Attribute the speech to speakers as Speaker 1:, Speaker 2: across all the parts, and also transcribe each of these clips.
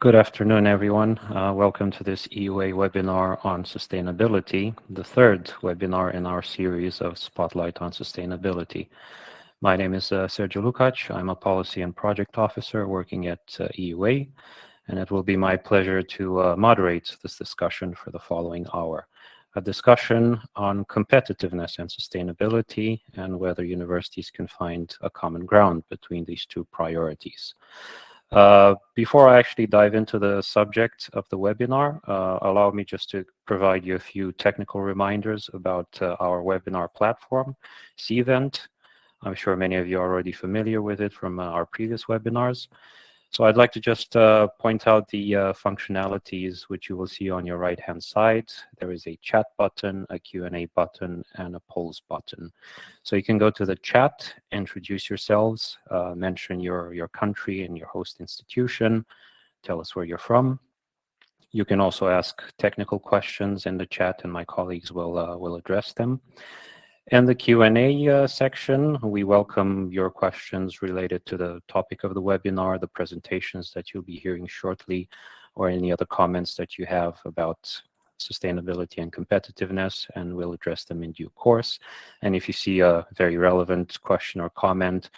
Speaker 1: Good afternoon, everyone. Welcome to this EUA webinar on sustainability, the third webinar in our series of Spotlight on Sustainability. My name is Sergio Lukac. I'm a Policy and Project Officer working at EUA, and it will be my pleasure to moderate this discussion for the following hour. A discussion on competitiveness and sustainability and whether universities can find a common ground between these two priorities. Before I actually dive into the subject of the webinar, allow me just to provide you a few technical reminders about our webinar platform, cEvent. I'm sure many of you are already familiar with it from our previous webinars. So I'd like to just point out the functionalities which you will see on your right-hand side. There is a chat button, a Q&A button, and a polls button. So you can go to the chat, introduce yourselves, mention your country and your host institution, tell us where you're from. You can also ask technical questions in the chat, and my colleagues will address them. In the Q&A section, we welcome your questions related to the topic of the webinar, the presentations that you'll be hearing shortly, or any other comments that you have about sustainability and competitiveness, and we'll address them in due course. And if you see a very relevant question or comment,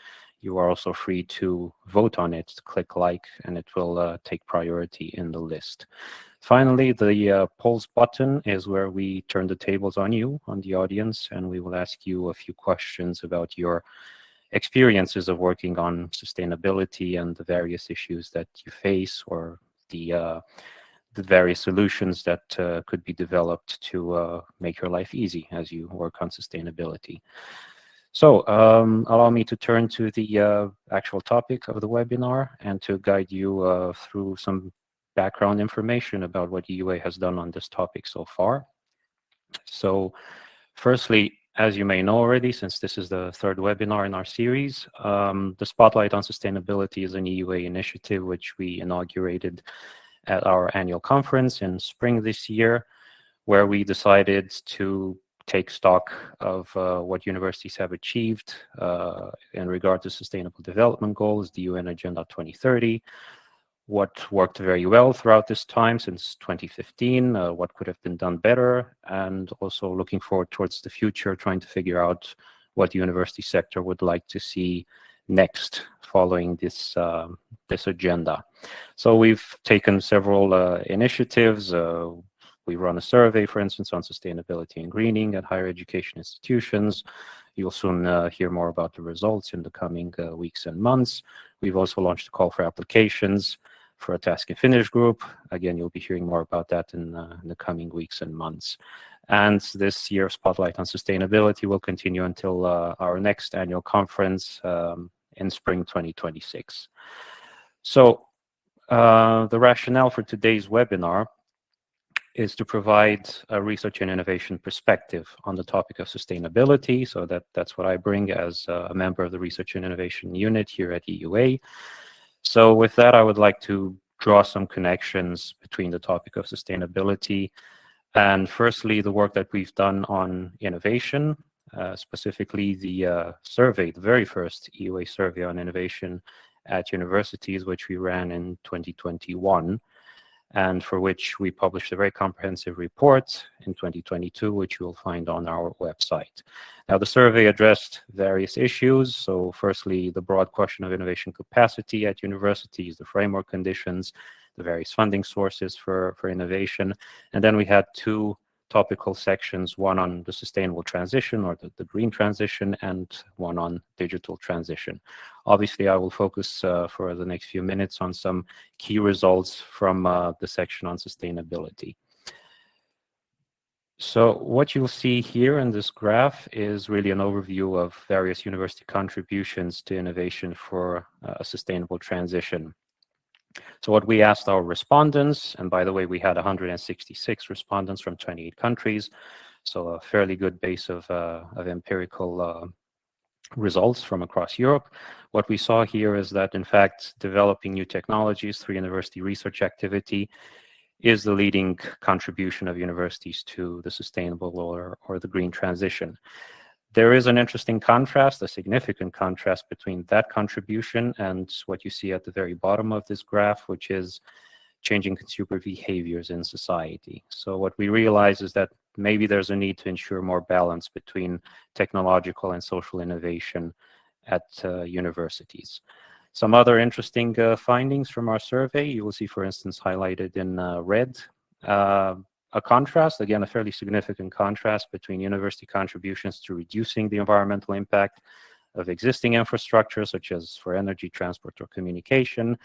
Speaker 1: you are also free to vote on it, click like, and it will take priority in the list. Finally, the polls button is where we turn the tables on you, on the audience, and we will ask you a few questions about your experiences of working on sustainability and the various issues that you face, or the various solutions that could be developed to make your life easy as you work on sustainability. So allow me to turn to the actual topic of the webinar and to guide you through some background information about what EUA has done on this topic so far. So firstly, as you may know already, since this is the third webinar in our series, the Spotlight on Sustainability is an EUA initiative which we inaugurated at our annual conference in spring this year, where we decided to take stock of what universities have achieved in regard to sustainable development goals, the UN Agenda 2030, what worked very well throughout this time since 2015, what could have been done better, and also looking forward towards the future, trying to figure out what the university sector would like to see next following this agenda. So we've taken several initiatives. We run a survey, for instance, on sustainability and greening at higher education institutions. You'll soon hear more about the results in the coming weeks and months. We've also launched a call for applications for a task and finish group. Again, you'll be hearing more about that in the coming weeks and months. And this year's Spotlight on Sustainability will continue until our next annual conference in spring 2026. So the rationale for today's webinar is to provide a research and innovation perspective on the topic of sustainability. So that's what I bring as a member of the Research and Innovation Unit here at EUA. So with that, I would like to draw some connections between the topic of sustainability and firstly, the work that we've done on innovation, specifically the survey, the very first EUA survey on innovation at universities, which we ran in 2021. And for which we published a very comprehensive report in 2022, which you will find on our website. Now, the survey addressed various issues. So firstly, the broad question of innovation capacity at universities, the framework conditions, the various funding sources for innovation. And then we had two topical sections, one on the sustainable transition or the green transition, and one on digital transition. Obviously, I will focus for the next few minutes on some key results from the section on sustainability. So what you'll see here in this graph is really an overview of various university contributions to innovation for a sustainable transition. So what we asked our respondents, and by the way, we had 166 respondents from 28 countries, so a fairly good base of empirical results from across Europe. What we saw here is that, in fact, developing new technologies through university research activity is the leading contribution of universities to the sustainable or the green transition. There is an interesting contrast, a significant contrast between that contribution and what you see at the very bottom of this graph, which is changing consumer behaviors in society. So what we realize is that maybe there's a need to ensure more balance between technological and social innovation at universities. Some other interesting findings from our survey, you will see, for instance, highlighted in red, a contrast, again, a fairly significant contrast between university contributions to reducing the environmental impact of existing infrastructure, such as for energy, transport, or communication,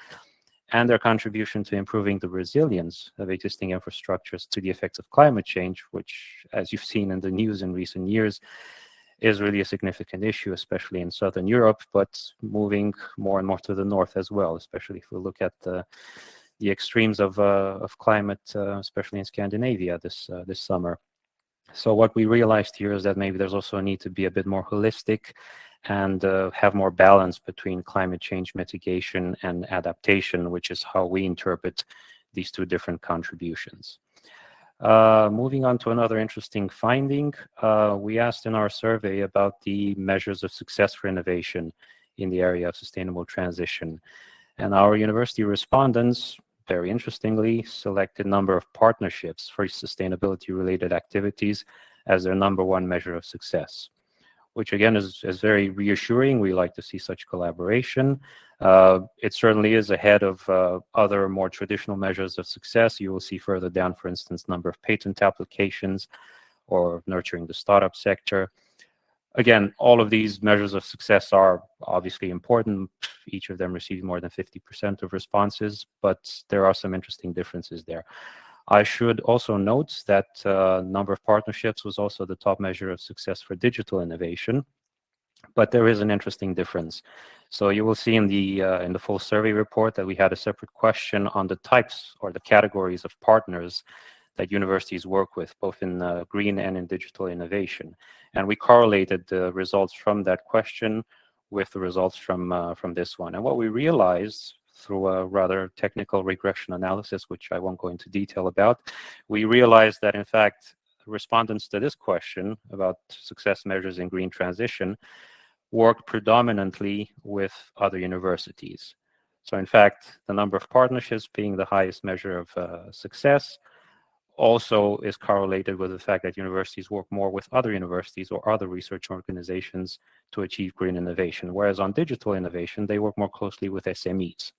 Speaker 1: and their contribution to improving the resilience of existing infrastructures to the effects of climate change, which, as you've seen in the news in recent years, is really a significant issue, especially in Southern Europe, but moving more and more to the north as well, especially if we look at the extremes of climate, especially in Scandinavia this summer. So what we realized here is that maybe there's also a need to be a bit more holistic and have more balance between climate change mitigation and adaptation, which is how we interpret these two different contributions. Moving on to another interesting finding, we asked in our survey about the measures of success for innovation in the area of sustainable transition. And our university respondents, very interestingly, selected a number of partnerships for sustainability-related activities as their number one measure of success, which again is very reassuring. We like to see such collaboration. It certainly is ahead of other more traditional measures of success. You will see further down, for instance, number of patent applications or nurturing the startup sector. Again, all of these measures of success are obviously important. Each of them received more than 50% of responses, but there are some interesting differences there. I should also note that number of partnerships was also the top measure of success for digital innovation, but there is an interesting difference. So you will see in the full survey report that we had a separate question on the types or the categories of partners that universities work with, both in green and in digital innovation. And we correlated the results from that question with the results from this one. And what we realized through a rather technical regression analysis, which I won't go into detail about, we realized that, in fact, respondents to this question about success measures in green transition worked predominantly with other universities. So, in fact, the number of partnerships being the highest measure of success also is correlated with the fact that universities work more with other universities or other research organizations to achieve green innovation, whereas on digital innovation, they work more closely with SMEs.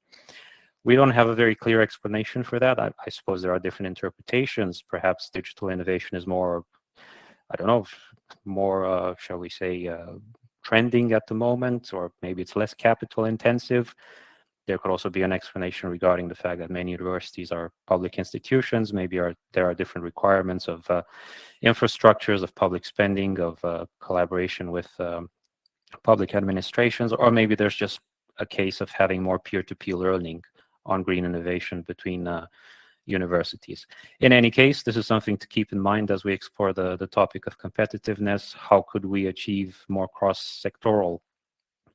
Speaker 1: We don't have a very clear explanation for that. I suppose there are different interpretations. Perhaps digital innovation is more, I don't know, more, shall we say, trending at the moment, or maybe it's less capital intensive. There could also be an explanation regarding the fact that many universities are public institutions. Maybe there are different requirements of infrastructures, of public spending, of collaboration with public administrations, or maybe there's just a case of having more peer-to-peer learning on green innovation between universities. In any case, this is something to keep in mind as we explore the topic of competitiveness. How could we achieve more cross-sectoral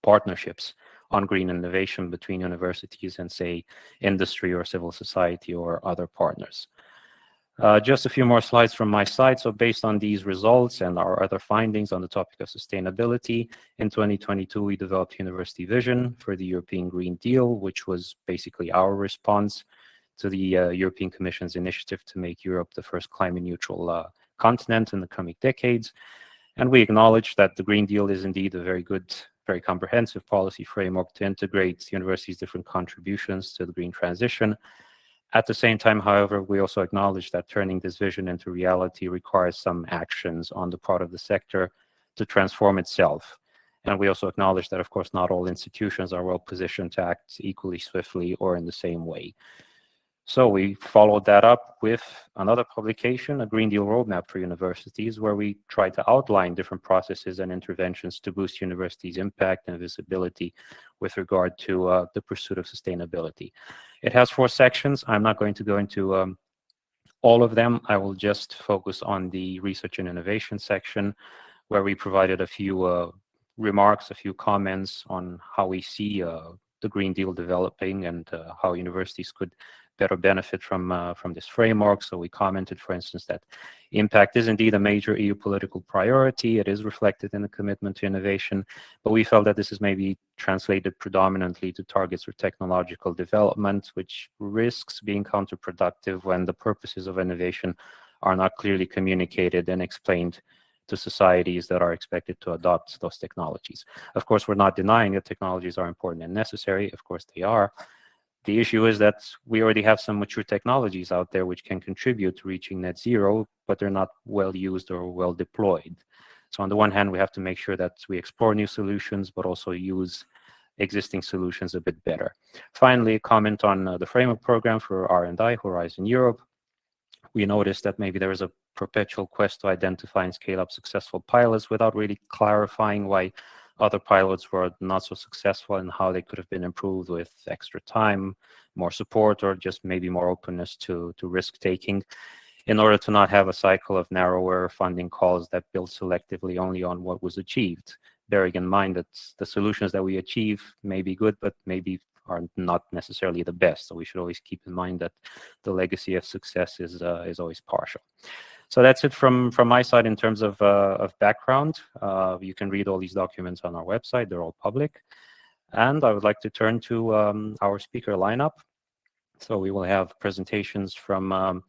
Speaker 1: partnerships on green innovation between universities and, say, industry or civil society or other partners? Just a few more slides from my side. So based on these results and our other findings on the topic of sustainability, in 2022, we developed University Vision for the European Green Deal, which was basically our response to the European Commission's initiative to make Europe the first climate neutral continent in the coming decades. And we acknowledge that the Green Deal is indeed a very good, very comprehensive policy framework to integrate universities' different contributions to the green transition. At the same time, however, we also acknowledge that turning this vision into reality requires some actions on the part of the sector to transform itself. And we also acknowledge that, of course, not all institutions are well positioned to act equally swiftly or in the same way. So we followed that up with another publication, a Green Deal Roadmap for Universities, where we try to outline different processes and interventions to boost universities' impact and visibility with regard to the pursuit of sustainability. It has 4 sections. I'm not going to go into all of them. I will just focus on the research and innovation section, where we provided a few remarks, a few comments on how we see the Green Deal developing and how universities could better benefit from this framework. So we commented, for instance, that impact is indeed a major EU political priority. It is reflected in the commitment to innovation, but we felt that this is maybe translated predominantly to targets for technological development, which risks being counterproductive when the purposes of innovation are not clearly communicated and explained to societies that are expected to adopt those technologies. Of course, we're not denying that technologies are important and necessary. Of course, they are. The issue is that we already have some mature technologies out there which can contribute to reaching net zero, but they're not well used or well deployed. So on the one hand, we have to make sure that we explore new solutions, but also use existing solutions a bit better. Finally, a comment on the framework program for R&I, Horizon Europe. We noticed that maybe there is a perpetual quest to identify and scale up successful pilots without really clarifying why other pilots were not so successful and how they could have been improved with extra time, more support, or just maybe more openness to risk-taking, in order to not have a cycle of narrower funding calls that build selectively only on what was achieved, bearing in mind that the solutions that we achieve may be good, but maybe are not necessarily the best. So we should always keep in mind that the legacy of success is always partial. So that's it from my side in terms of background. You can read all these documents on our website. They're all public. And I would like to turn to our speaker lineup. So we will have presentations from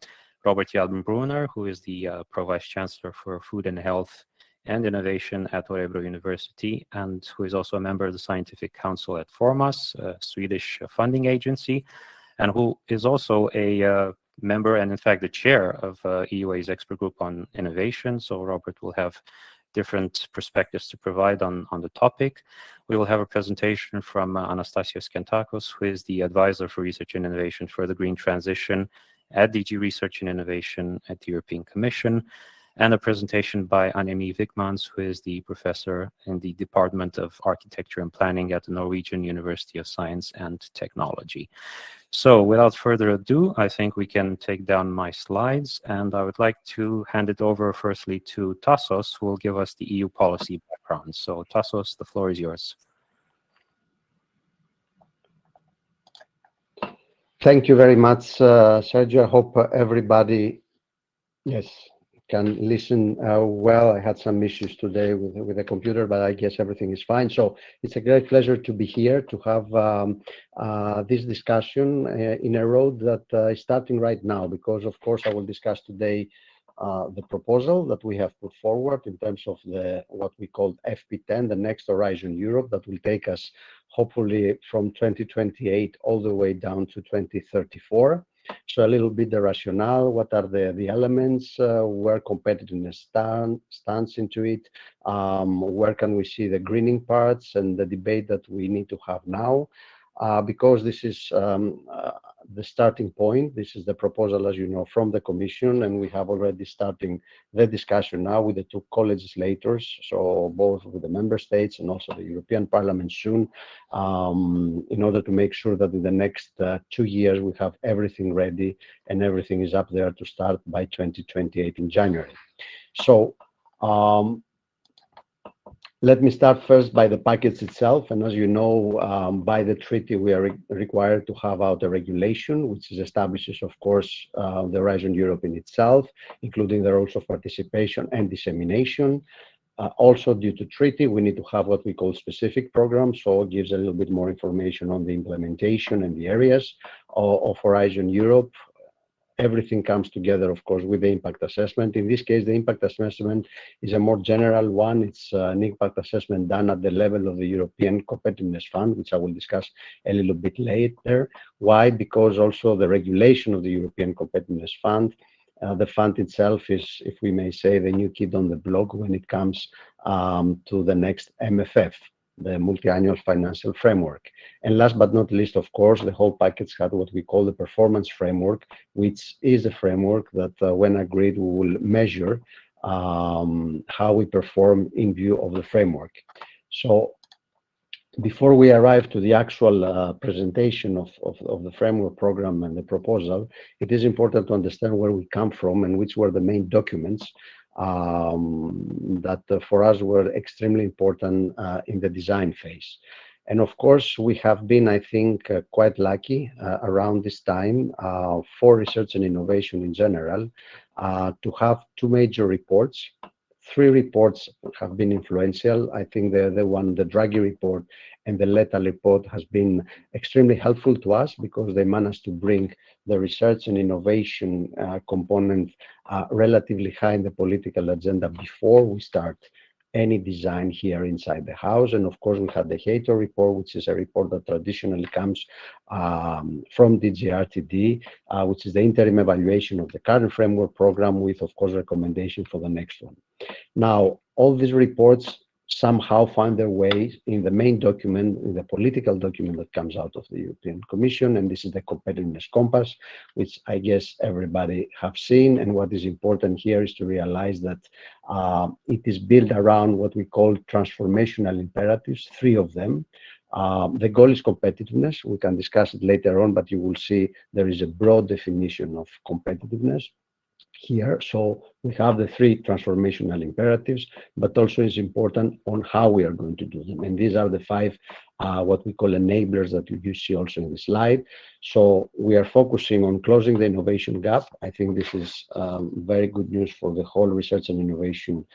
Speaker 1: Robert Jalben-Brunner, who is the Pro Vice Chancellor for Food and Health and Innovation at Örebro University, and who is also a member of the Scientific Council at Formas, a Swedish funding agency, and who is also a member and in fact the chair of EUA's expert group on innovation. So Robert will have different perspectives to provide on the topic. We will have a presentation from Anastasia Skentakos, who is the advisor for research and innovation for the green transition at DG Research and Innovation at the European Commission, and a presentation by Annemie Wigmans, who is the professor in the Department of Architecture and Planning at the Norwegian University of Science and Technology. So without further ado, I think we can take down my slides, and I would like to hand it over firstly to Tassos, who will give us the EU policy background. So Tassos, the floor is yours.
Speaker 2: Thank you very much, Sergio. I hope everybody, yes, can listen well. I had some issues today with the computer, but I guess everything is fine. So it's a great pleasure to be here to have this discussion in a road that is starting right now, because of course I will discuss today the proposal that we have put forward in terms of what we call FP10, the Next Horizon Europe, that will take us hopefully from 2028 all the way down to 2034. So a little bit the rationale, what are the elements, where competitiveness stands into it, where can we see the greening parts and the debate that we need to have now, because this is the starting point. This is the proposal, as you know, from the Commission, and we have already starting the discussion now with the two co-legislators, so both with the Member States and also the European Parliament soon, in order to make sure that in the next 2 years we have everything ready and everything is up there to start by 2028 in January. So let me start first by the package itself. And as you know, by the treaty, we are required to have out a regulation, which establishes, of course, the Horizon Europe in itself, including the rules of participation and dissemination. Also, due to treaty, we need to have what we call specific programs, so it gives a little bit more information on the implementation and the areas of Horizon Europe. Everything comes together, of course, with the impact assessment. In this case, the impact assessment is a more general one. It's an impact assessment done at the level of the European Competitiveness Fund, which I will discuss a little bit later. Why? Because also the regulation of the European Competitiveness Fund, the fund itself is, if we may say, the new kid on the block when it comes to the next MFF, the multi-annual financial framework. And last but not least, of course, the whole package had what we call the performance framework, which is a framework that when agreed, we will measure how we perform in view of the framework. So before we arrive to the actual presentation of the framework program and the proposal, it is important to understand where we come from and which were the main documents that for us were extremely important in the design phase. And of course, we have been, I think, quite lucky around this time for research and innovation in general to have two major reports. Three reports have been influential. I think the Draghi report and the Letta report has been extremely helpful to us because they managed to bring the research and innovation component relatively high in the political agenda before we start any design here inside the house. And of course, we had the Hato report, which is a report that traditionally comes from DGRTD, which is the interim evaluation of the current framework program with, of course, recommendation for the next one. Now, all these reports somehow find their way in the main document, in the political document that comes out of the European Commission, and this is the Competitiveness Compass, which I guess everybody have seen. And what is important here is to realize that it is built around what we call transformational imperatives, three of them. The goal is competitiveness. We can discuss it later on, but you will see there is a broad definition of competitiveness here. So we have the three transformational imperatives, but also it's important on how we are going to do them. And these are the five, what we call enablers that you see also in the slide. So we are focusing on closing the innovation gap. I think this is very good news for the whole research and innovation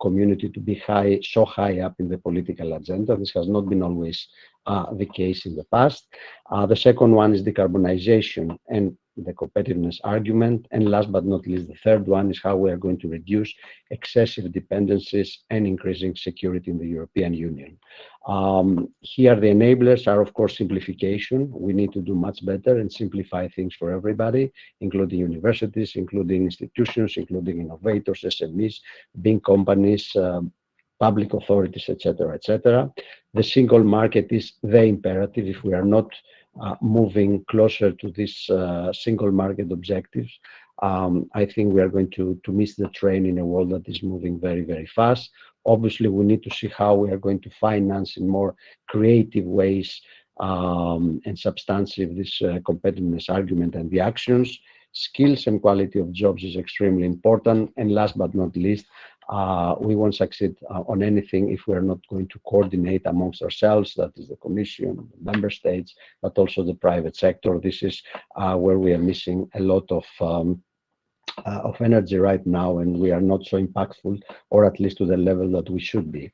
Speaker 2: community to be so high up in the political agenda. This has not been always the case in the past. The second one is decarbonization and the competitiveness argument. And last but not least, the third one is how we are going to reduce excessive dependencies and increasing security in the European Union. Here, the enablers are, of course, simplification. We need to do much better and simplify things for everybody, including universities, including institutions, including innovators, SMEs, big companies, public authorities, etc., etc. The single market is the imperative. If we are not moving closer to this single market objectives, I think we are going to miss the train in a world that is moving very, very fast. Obviously, we need to see how we are going to finance in more creative ways and substantive this competitiveness argument and the actions. Skills and quality of jobs is extremely important. And last but not least, we won't succeed on anything if we are not going to coordinate amongst ourselves, that is the Commission, the member states, but also the private sector. This is where we are missing a lot of energy right now, and we are not so impactful, or at least to the level that we should be.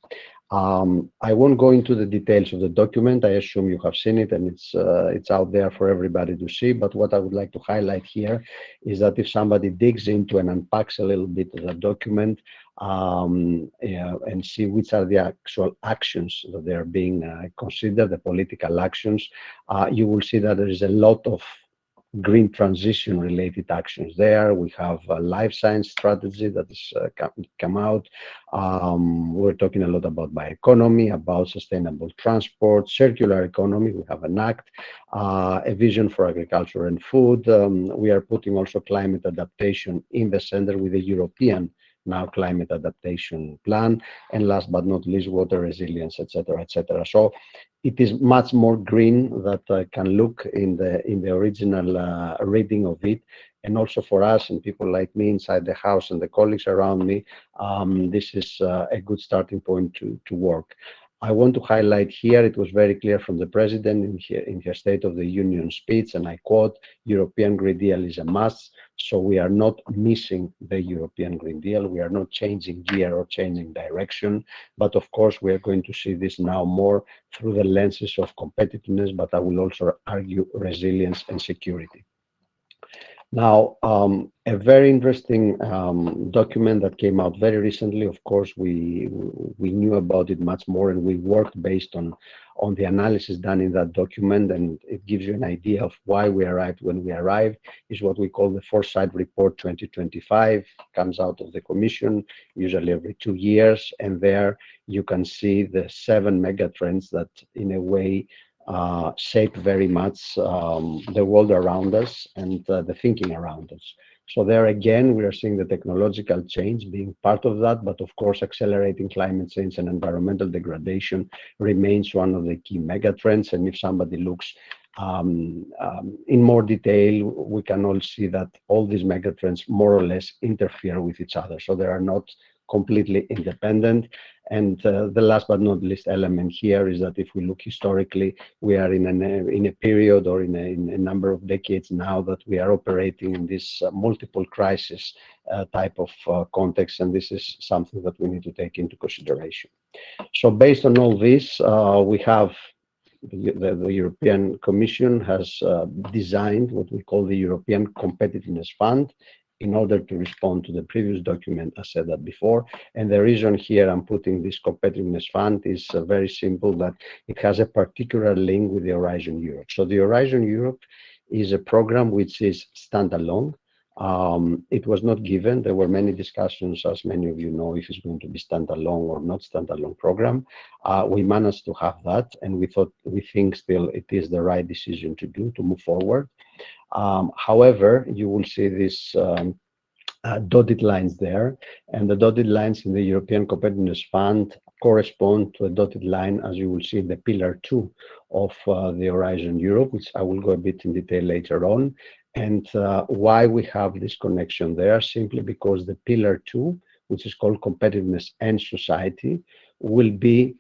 Speaker 2: I won't go into the details of the document. I assume you have seen it and it's out there for everybody to see. But what I would like to highlight here is that if somebody digs into and unpacks a little bit of the document and see which are the actual actions that they are being considered, the political actions, you will see that there is a lot of green transition related actions there. We have a life science strategy that has come out. We're talking a lot about bioeconomy, about sustainable transport, circular economy. We have an act, a vision for agriculture and food. We are putting also climate adaptation in the center with the European now climate adaptation plan, and last but not least, water resilience, etc., etc. So it is much more green that I can look in the original reading of it, and also for us and people like me inside the house and the colleagues around me, this is a good starting point to work. I want to highlight here, it was very clear from the President in her State of the Union speech, and I quote, European Green Deal is a must. So we are not missing the European Green Deal. We are not changing gear or changing direction. But of course, we are going to see this now more through the lenses of competitiveness, but I will also argue resilience and security. Now, a very interesting document that came out very recently. Of course, we knew about it much more, and we worked based on the analysis done in that document, and it gives you an idea of why we arrived when we arrived. Is what we call the Foresight Report 2025. Comes out of the Commission, usually every 2 years, and there you can see the 7 mega trends that, in a way, shape very much the world around us and the thinking around us. So there again, we are seeing the technological change being part of that, but of course, accelerating climate change and environmental degradation remains one of the key megatrends. And if somebody looks in more detail, we can all see that all these megatrends more or less interfere with each other. So they are not completely independent. And the last but not least element here is that if we look historically, we are in a period or in a number of decades now that we are operating in this multiple crisis type of context, and this is something that we need to take into consideration. So based on all this, we have the European Commission has designed what we call the European Competitiveness Fund in order to respond to the previous document. I said that before. And the reason here I'm putting this Competitiveness Fund is very simple, that it has a particular link with the Horizon Europe. So the Horizon Europe is a program which is standalone. It was not given. There were many discussions, as many of you know, if it's going to be standalone or not standalone program. We managed to have that, and we think still it is the right decision to do to move forward. However, you will see this dotted lines there, and the dotted lines in the European Competitiveness Fund correspond to a dotted line, as you will see in the Pillar 2 of the Horizon Europe, which I will go a bit in detail later on. And why we have this connection there, simply because the Pillar 2, which is called Competitiveness and Society, will be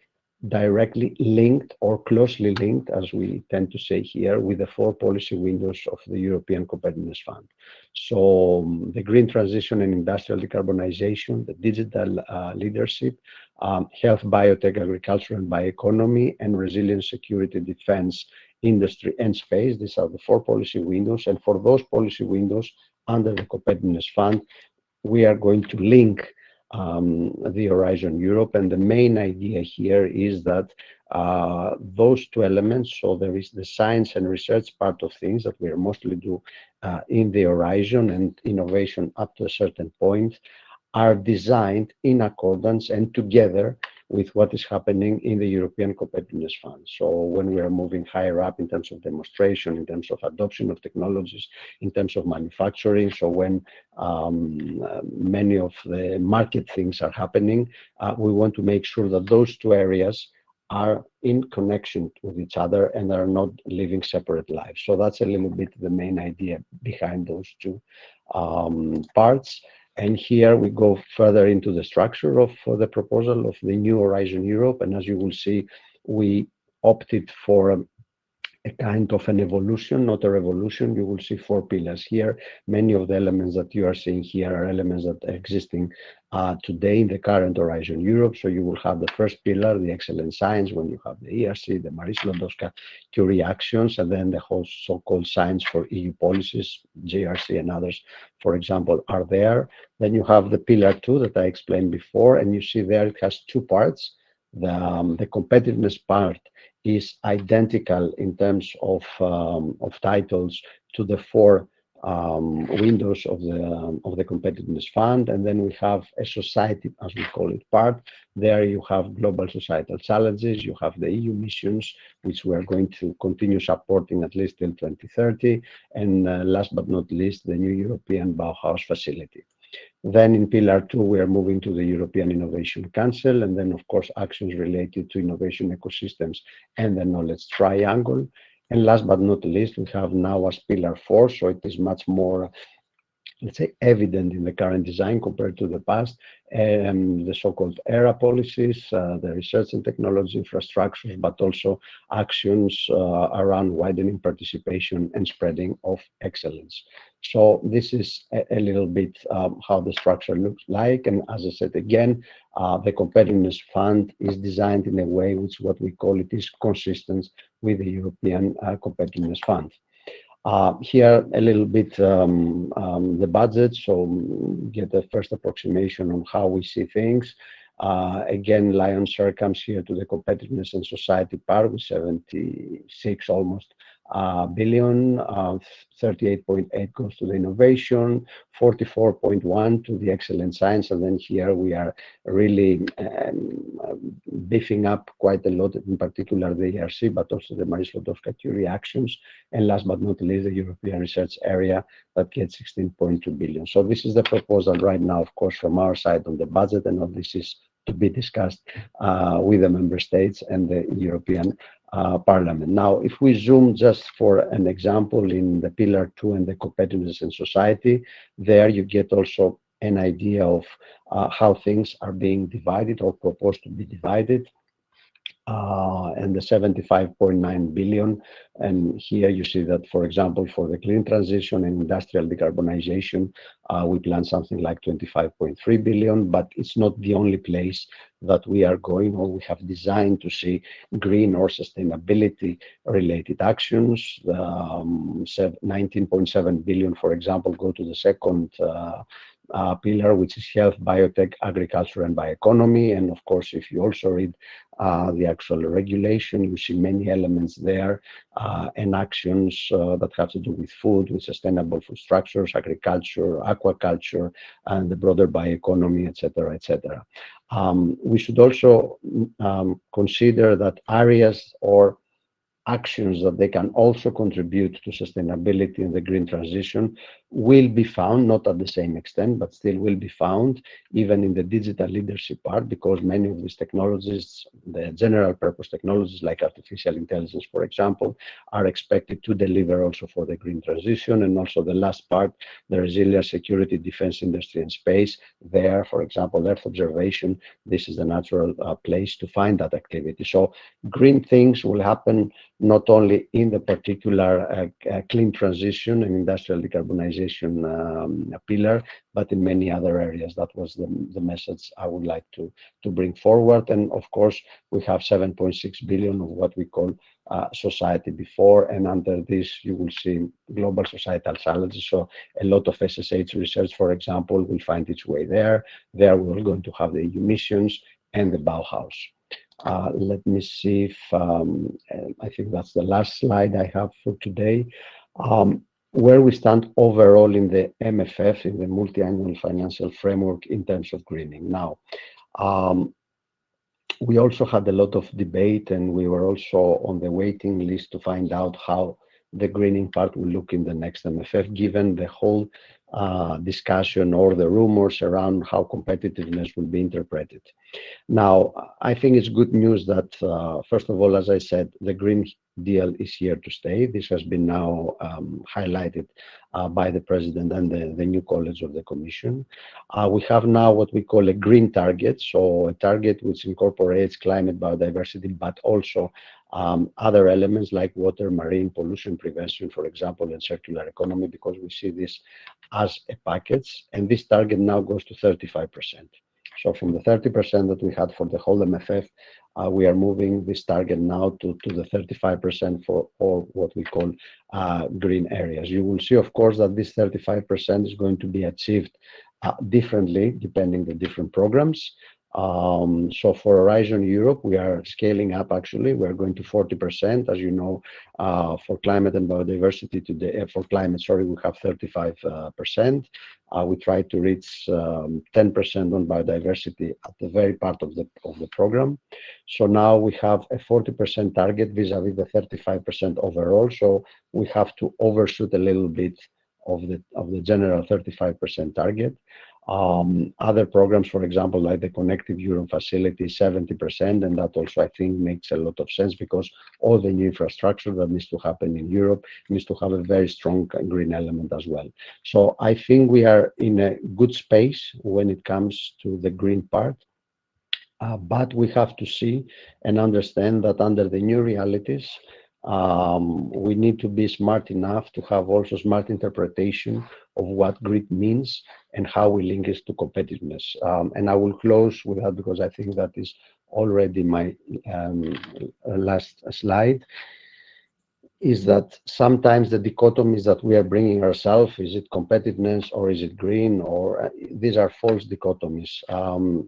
Speaker 2: directly linked or closely linked, as we tend to say here, with the 4 policy windows of the European Competitiveness Fund. So the green transition and industrial decarbonization, the digital leadership, health, biotech, agriculture and bioeconomy, and resilience, security, defense, industry and space. These are the 4 policy windows. And for those policy windows under the Competitiveness Fund, we are going to link the Horizon Europe. And the main idea here is that those 2 elements, so there is the science and research part of things that we are mostly do in the Horizon, and innovation up to a certain point, are designed in accordance and together with what is happening in the European Competitiveness Fund. So when we are moving higher up in terms of demonstration, in terms of adoption of technologies, in terms of manufacturing, so when many of the market things are happening, we want to make sure that those 2 areas are in connection with each other and are not living separate lives. So that's a little bit the main idea behind those 2 parts. And here we go further into the structure of the proposal of the new Horizon Europe. And as you will see, we opted for a kind of an evolution, not a revolution. You will see 4 pillars here. Many of the elements that you are seeing here are elements that are existing today in the current Horizon Europe. So you will have the first pillar, the excellent science, when you have the ERC, the Marie Sklodowska-Curie actions, and then the whole so-called science for EU policies, JRC and others, for example, are there. Then you have the pillar 2 that I explained before, and you see there it has 2 parts. The competitiveness part is identical in terms of titles to the 4 windows of the Competitiveness Fund. And then we have a society, as we call it, part. There you have global societal challenges, you have the EU missions, which we are going to continue supporting at least till 2030, and last but not least, the new European Bauhaus facility. Then in Pillar 2, we are moving to the European Innovation Council, and then, of course, actions related to innovation ecosystems and the knowledge triangle. And last but not least, we have now as Pillar 4, so it is much more, let's say, evident in the current design compared to the past, the so-called ERA policies, the research and technology infrastructures, but also actions around widening participation and spreading of excellence. So this is a little bit how the structure looks like. And as I said again, the Competitiveness Fund is designed in a way which what we call it is consistent with the European Competitiveness Fund. Here a little bit the budget, so get the first approximation on how we see things. Again, lion's share comes here to the competitiveness and society part with 76 almost billion, 38.8 goes to the innovation, 44.1 to the excellent science, and then here we are really beefing up quite a lot, in particular the ERC, but also the Marie Sklodowska-Curie actions, and last but not least, the European research area that gets 16.2 billion. So this is the proposal right now, of course, from our side on the budget, and all this is to be discussed with the member states and the European Parliament. Now, if we zoom just for an example in the Pillar 2 and the competitiveness and society, there you get also an idea of how things are being divided or proposed to be divided, and the 75.9 billion. And here you see that, for example, for the clean transition and industrial decarbonization, we plan something like 25.3 billion, but it's not the only place that we are going or we have designed to see green or sustainability related actions. 19.7 billion, for example, go to the second pillar, which is health, biotech, agriculture, and bioeconomy. And of course, if you also read the actual regulation, you see many elements there and actions that have to do with food, with sustainable food structures, agriculture, aquaculture, and the broader bioeconomy, etc., etc. We should also consider that areas or actions that they can also contribute to sustainability and the green transition will be found, not at the same extent, but still will be found even in the digital leadership part, because many of these technologies, the general purpose technologies like artificial intelligence, for example, are expected to deliver also for the green transition. And also the last part, the resilience, security, defense industry, and space. There, for example, Earth observation, this is the natural place to find that activity. So green things will happen not only in the particular clean transition and industrial decarbonization pillar, but in many other areas. That was the message I would like to bring forward. And of course, we have 7.6 billion of what we call society before, and under this you will see global societal challenges. So a lot of SSH research, for example, will find its way there. There we're going to have the EU missions and the Bauhaus. Let me see if I think that's the last slide I have for today. Where we stand overall in the MFF, in the multi-annual financial framework in terms of greening. Now, we also had a lot of debate, and we were also on the waiting list to find out how the greening part will look in the next MFF, given the whole discussion or the rumors around how competitiveness will be interpreted. Now, I think it's good news that, first of all, as I said, the Green Deal is here to stay. This has been now highlighted by the President and the new College of the Commission. We have now what we call a green target, so a target which incorporates climate, biodiversity, but also other elements like water, marine pollution prevention, for example, and circular economy, because we see this as a package. And this target now goes to 35%. So from the 30% that we had for the whole MFF, we are moving this target now to the 35% for all what we call green areas. You will see, of course, that this 35% is going to be achieved differently depending the different programs. So for Horizon Europe, we are scaling up actually. We're going to 40%. As you know, for climate and biodiversity today, for climate, sorry, we have 35%. We try to reach 10% on biodiversity at the very part of the program. So now we have a 40% target vis-a-vis the 35% overall. So we have to overshoot a little bit of the general 35% target. Other programs, for example, like the Connective Europe Facility, 70%, and that also I think makes a lot of sense because all the new infrastructure that needs to happen in Europe needs to have a very strong green element as well. So I think we are in a good space when it comes to the green part, but we have to see and understand that under the new realities, we need to be smart enough to have also smart interpretation of what green means and how we link it to competitiveness. And I will close with that because I think that is already my last slide, is that sometimes the dichotomies that we are bringing ourselves, is it competitiveness or is it green, or these are false dichotomies.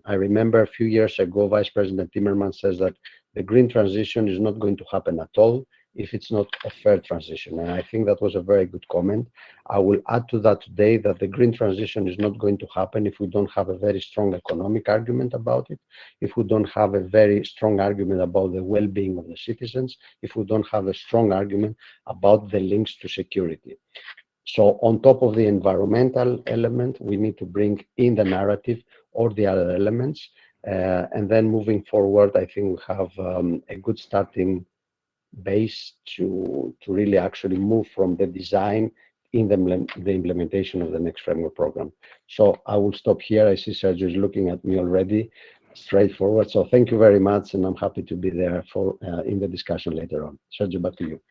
Speaker 2: I remember a few years ago, Vice President Timmermans says that the green transition is not going to happen at all if it's not a fair transition. And I think that was a very good comment. I will add to that today that the green transition is not going to happen if we don't have a very strong economic argument about it, if we don't have a very strong argument about the well-being of the citizens, if we don't have a strong argument about the links to security. So on top of the environmental element, we need to bring in the narrative or the other elements. And then moving forward, I think we have a good starting base to really actually move from the design in the implementation of the next framework program. So I will stop here. I see Sergio is looking at me already, straightforward. So thank you very much, and I'm happy to be there for in the discussion later on. Sergio, back to you.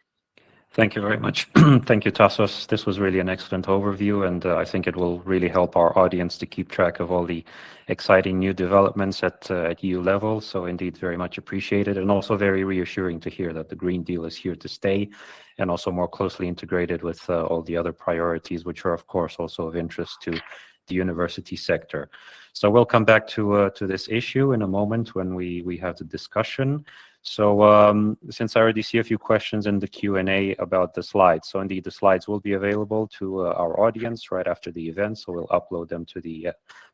Speaker 1: Thank you very much. Thank you, Tassos. This was really an excellent overview, and I think it will really help our audience to keep track of all the exciting new developments at EU level. So indeed, very much appreciated, and also very reassuring to hear that the Green Deal is here to stay, and also more closely integrated with all the other priorities, which are, of course, also of interest to the university sector. So we'll come back to this issue in a moment when we have the discussion. So since I already see a few questions in the Q&A about the slides, so indeed the slides will be available to our audience right after the event, so we'll upload them to the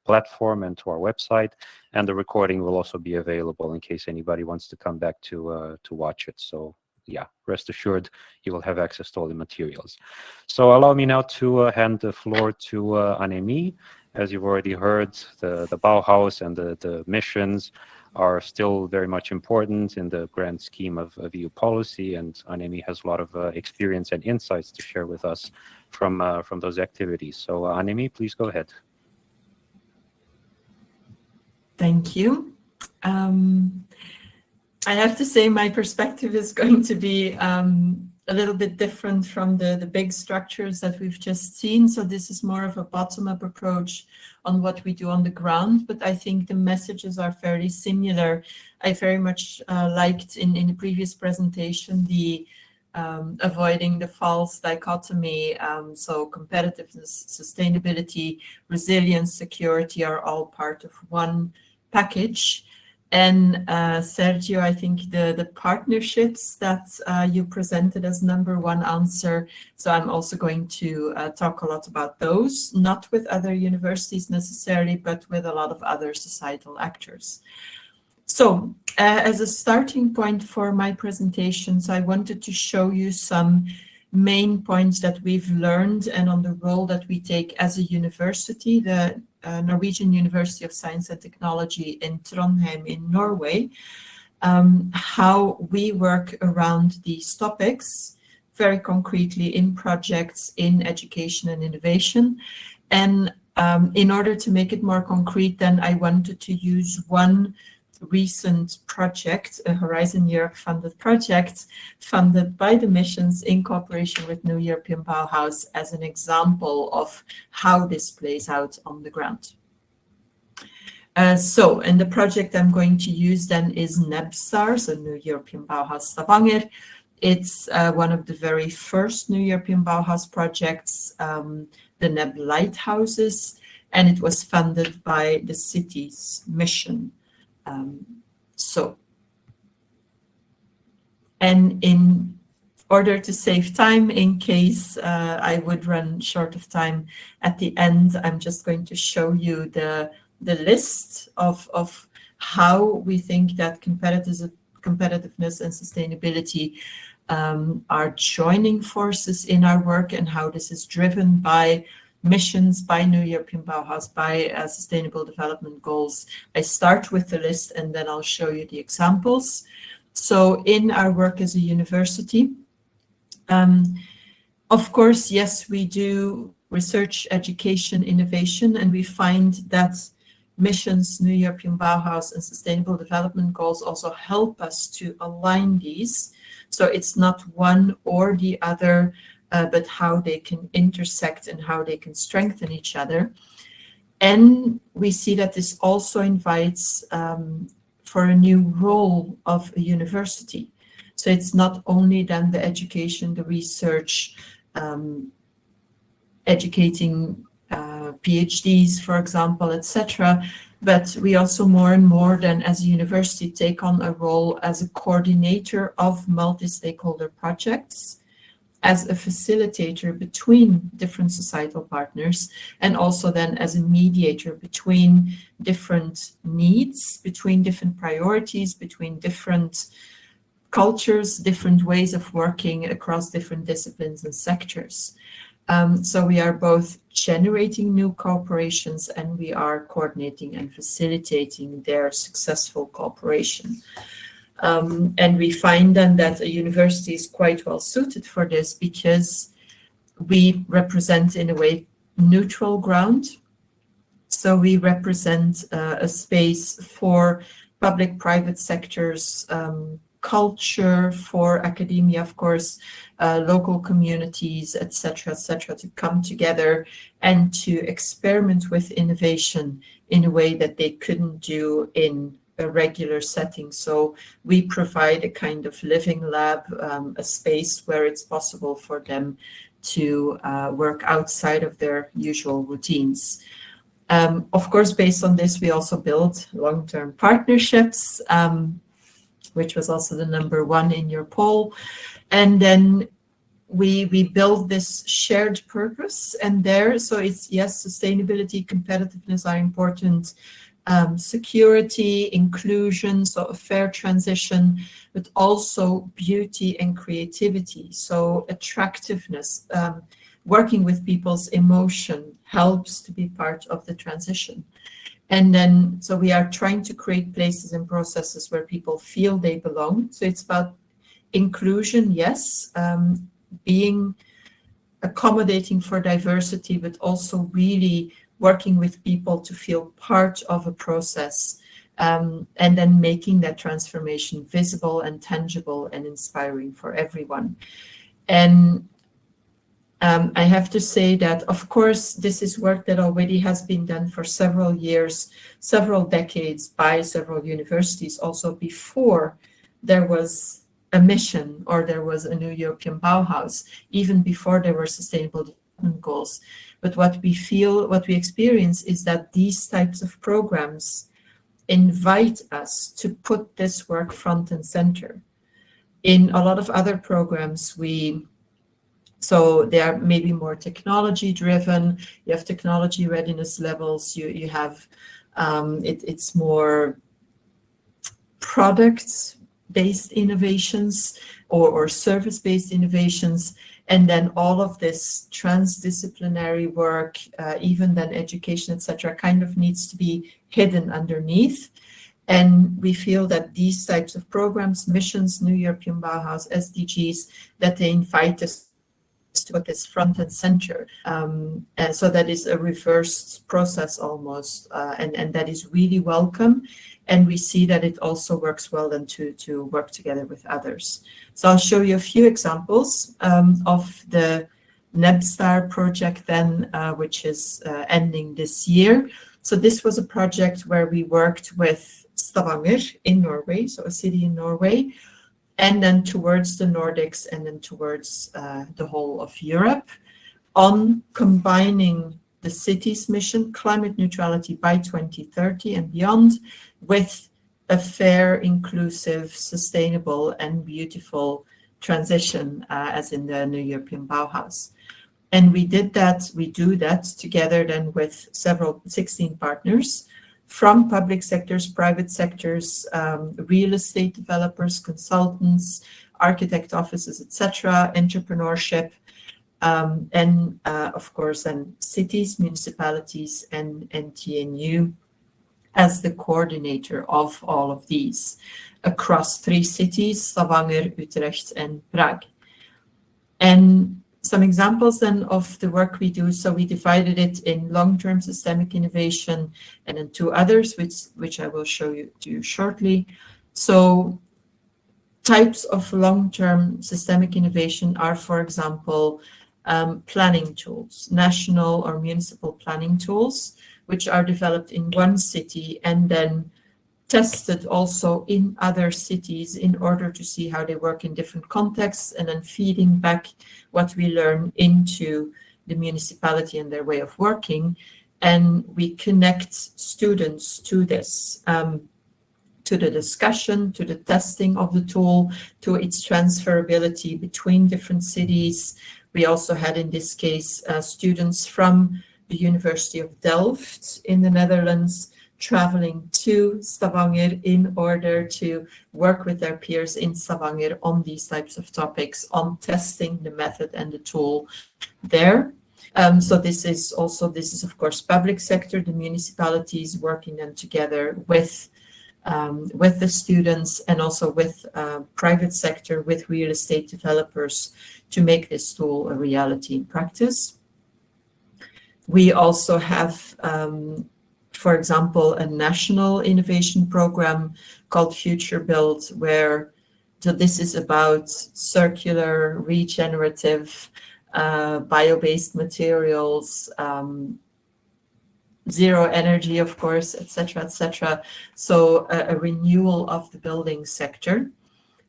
Speaker 1: platform and to our website, and the recording will also be available in case anybody wants to come back to watch it. So yeah, rest assured you will have access to all the materials. So allow me now to hand the floor to Annemie. As you've already heard, the Bauhaus and the missions are still very much important in the grand scheme of EU policy, and Annemie has a lot of experience and insights to share with us from those activities. So Annemie, please go ahead.
Speaker 3: Thank you. I have to say my perspective is going to be a little bit different from the big structures that we've just seen. So this is more of a bottom-up approach on what we do on the ground, but I think the messages are fairly similar. I very much liked in the previous presentation the avoiding the false dichotomy. So competitiveness, sustainability, resilience, security are all part of one package. And Sergio, I think the partnerships that you presented as number one answer. So I'm also going to talk a lot about those, not with other universities necessarily, but with a lot of other societal actors. So as a starting point for my presentations, I wanted to show you some main points that we've learned and on the role that we take as a university, the Norwegian University of Science and Technology in Trondheim in Norway, how we work around these topics very concretely in projects in education and innovation. And in order to make it more concrete, then I wanted to use one recent project, a Horizon Europe funded project funded by the missions in cooperation with New European Bauhaus as an example of how this plays out on the ground. And the project I'm going to use then is NEBSTAR, so New European Bauhaus Stavanger. It's one of the very first New European Bauhaus projects, the NEB Lighthouses, and it was funded by the city's mission. And in order to save time, in case I would run short of time at the end, I'm just going to show you the list of how we think that competitiveness and sustainability are joining forces in our work, and how this is driven by missions, by New European Bauhaus, by Sustainable Development Goals. I start with the list and then I'll show you the examples. So in our work as a university, of course, yes, we do research, education, innovation, and we find that missions, New European Bauhaus, and Sustainable Development Goals also help us to align these. So it's not one or the other, but how they can intersect and how they can strengthen each other. And we see that this also invites for a new role of a university. So it's not only then the education, the research, educating PhDs, for example, etc., but we also more and more then as a university take on a role as a coordinator of multi-stakeholder projects, as a facilitator between different societal partners, and also then as a mediator between different needs, between different priorities, between different cultures, different ways of working across different disciplines and sectors. So we are both generating new cooperations and we are coordinating and facilitating their successful cooperation. And we find then that a university is quite well suited for this, because we represent, in a way, neutral ground. So we represent a space for public, private sectors, culture, for academia, of course, local communities, etc., to come together and to experiment with innovation in a way that they couldn't do in a regular setting. So we provide a kind of living lab, a space where it's possible for them to work outside of their usual routines. Of course, based on this, we also build long-term partnerships, which was also the number one in your poll. And then we build this shared purpose, and there, so it's, yes, sustainability, competitiveness are important, security, inclusion, so a fair transition, but also beauty and creativity, so attractiveness, working with people's emotion helps to be part of the transition. And then, so we are trying to create places and processes where people feel they belong. So it's about inclusion, yes, being accommodating for diversity, but also really working with people to feel part of a process, and then making that transformation visible and tangible and inspiring for everyone. And I have to say that, of course, this is work that already has been done for several years, several decades by several universities, also before there was a mission or there was a new European Bauhaus, even before there were sustainable development goals. But what we feel, what we experience is that these types of programs invite us to put this work front and center. In a lot of other programs, so they are maybe more technology driven. You have technology readiness levels. You have it's more product-based innovations or service-based innovations, and then all of this transdisciplinary work, even then education, etc., kind of needs to be hidden underneath. And we feel that these types of programs, missions, New European Bauhaus, SDGs, that they invite us to put this front and center. And so that is a reversed process almost, and that is really welcome. And we see that it also works well then to work together with others. So I'll show you a few examples of the NebStar project then, which is ending this year. So this was a project where we worked with Stavanger in Norway, so a city in Norway, and then towards the Nordics, and then towards the whole of Europe, on combining the city's mission, climate neutrality by 2030 and beyond, with a fair, inclusive, sustainable, and beautiful transition, as in the New European Bauhaus. And we do that together then with 16 partners, from public sectors, private sectors, real estate developers, consultants, architect offices, etc., entrepreneurship, and of course, then cities, municipalities, and TNU as the coordinator of all of these across 3 cities, Stavanger, Utrecht, and Prague. And some examples then of the work we do. So we divided it in long-term systemic innovation and then 2 others, which I will show you to you shortly. So types of long-term systemic innovation are, for example, planning tools, national or municipal planning tools, which are developed in one city and then tested also in other cities in order to see how they work in different contexts, and then feeding back what we learn into the municipality and their way of working. And we connect students to this, to the discussion, to the testing of the tool, to its transferability between different cities. We also had, in this case, students from the University of Delft in the Netherlands traveling to Stavanger in order to work with their peers in Stavanger on these types of topics, on testing the method and the tool there. So this is of course public sector, the municipalities working then together with with the students and also with private sector, with real estate developers to make this tool a reality in practice. We also have, for example, a national innovation program called Future Build, where so this is about circular, regenerative, bio-based materials, zero energy, of course, etc., etc. So a renewal of the building sector,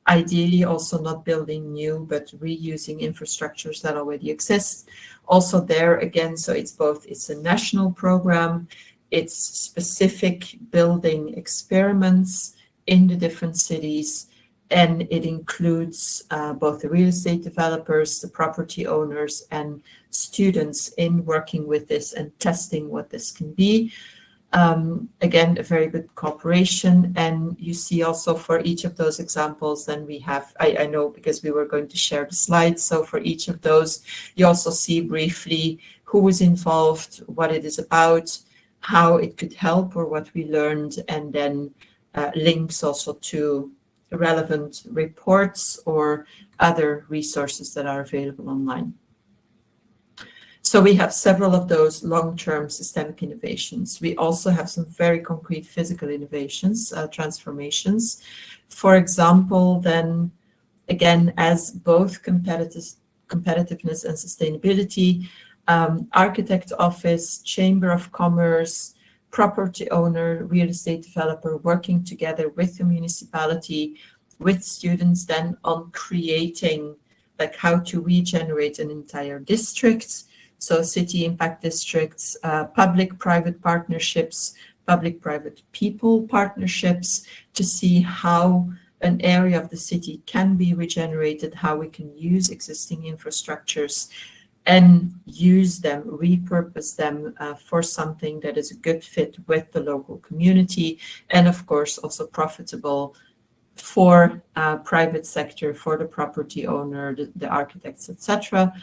Speaker 3: ideally also not building new, but reusing infrastructures that already exist. Also there again, so it's a national program, it's specific building experiments in the different cities, and it includes both the real estate developers, the property owners, and students in working with this and testing what this can be. Again, a very good cooperation. And you see also for each of those examples, then we have, I know because we were going to share the slides. So for each of those, you also see briefly who was involved, what it is about, how it could help or what we learned, and then links also to relevant reports or other resources that are available online. So we have several of those long-term systemic innovations. We also have some very concrete physical innovations, transformations. For example, then again, as both competitiveness and sustainability, architect office, chamber of commerce, property owner, real estate developer working together with the municipality, with students then on creating like how to regenerate an entire district. So city impact districts, public-private partnerships, public-private people partnerships to see how an area of the city can be regenerated, how we can use existing infrastructures and use them, repurpose them for something that is a good fit with the local community, and of course also profitable for private sector, for the property owner, the architects, etc.